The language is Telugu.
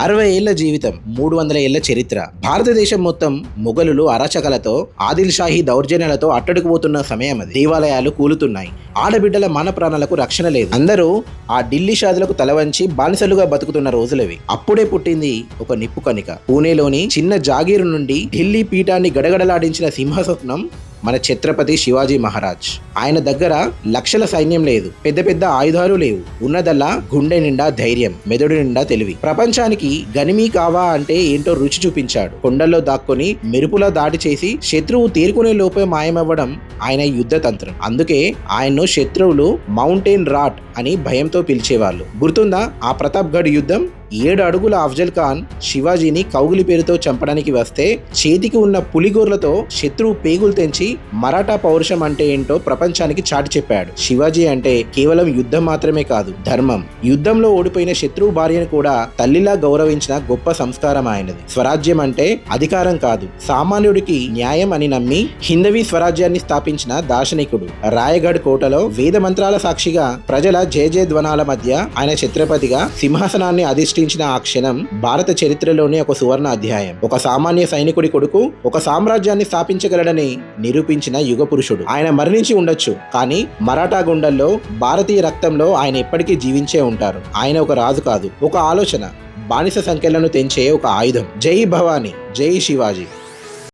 60 ఏళ్ల జీవితం, 300 ఏళ్ల చరిత్ర. భారతదేశం మొత్తం మొఘలులు అరాచకాలతో, ఆదిల్ షాహీ దౌర్జన్యాలతో అట్టడుకుపోతున్న సమయం అది. దేవాలయాలు కూలుతున్నాయి. ఆడబిడ్డల మాన ప్రాణాలకు రక్షణ లేదు. అందరూ ఆ ఢిల్లీ షాదులకు తలవంచి బానిసలుగా బతుకుతున్న రోజులవి. అప్పుడే పుట్టింది ఒక నిప్పు కణిక. పూణేలోని చిన్న జాగీరు నుండి ఢిల్లీ పీఠాన్ని గడగడలాడించిన సింహస్వప్నం మన ఛత్రపతి శివాజీ మహారాజ్. ఆయన దగ్గర లక్షల సైన్యం లేదు, పెద్ద పెద్ద ఆయుధాలు లేవు. ఉన్నదల్లా గుండె నిండా ధైర్యం, మెదడు నిండా తెలివి. ప్రపంచానికి గనిమీ కావా అంటే ఏంటో రుచి చూపించాడు. కొండల్లో దాక్కొని మెరుపులా దాడి చేసి శత్రువు తేరుకునే లోపే మాయమవ్వడం ఆయన యుద్ధ తంత్రం. అందుకే ఆయన్ను శత్రువులు మౌంటైన్ రాట్ అని భయంతో పిలిచేవాళ్ళు. గుర్తుందా ఆ ప్రతాప్గఢ్ యుద్ధం? 7 అడుగుల అఫ్జల్ ఖాన్ శివాజీని కౌగిలి పేరుతో చంపడానికి వస్తే చేతికి ఉన్న పులిగోర్లతో శత్రువు పేగులు తెంచి మరాఠా పౌరుషం అంటే ఏంటో ప్రపంచానికి చాటి చెప్పాడు. శివాజీ అంటే కేవలం యుద్ధం మాత్రమే కాదు, ధర్మం. యుద్ధంలో ఓడిపోయిన శత్రువు భార్యను కూడా తల్లిలా గౌరవించిన గొప్ప సంస్కారం ఆయనది. స్వరాజ్యం అంటే అధికారం కాదు, సామాన్యుడికి న్యాయం అని నమ్మి హిందవీ స్వరాజ్యాన్ని స్థాపించిన దార్శనికుడు. రాయగఢ్ కోటలో వేద మంత్రాల సాక్షిగా ప్రజల జయ జయధ్వనాల మధ్య ఆయన ఛత్రపతిగా సింహాసనాన్ని అధిష్ఠించిన ఆ క్షణం భారత చరిత్రలోని ఒక సువర్ణ అధ్యాయం. ఒక సామాన్య సైనికుడి కొడుకు ఒక సామ్రాజ్యాన్ని స్థాపించగలడని నిరూపించిన యుగ పురుషుడు. ఆయన మరణించి ఉండొచ్చు, కానీ మరాఠా గుండెల్లో, భారతీయ రక్తంలో ఆయన ఎప్పటికీ జీవించే ఉంటారు. ఆయన ఒక రాజు కాదు, ఒక ఆలోచన, బానిస సంఖ్యలను తెంచే ఒక ఆయుధం. జై భవానీ, జై శివాజీ.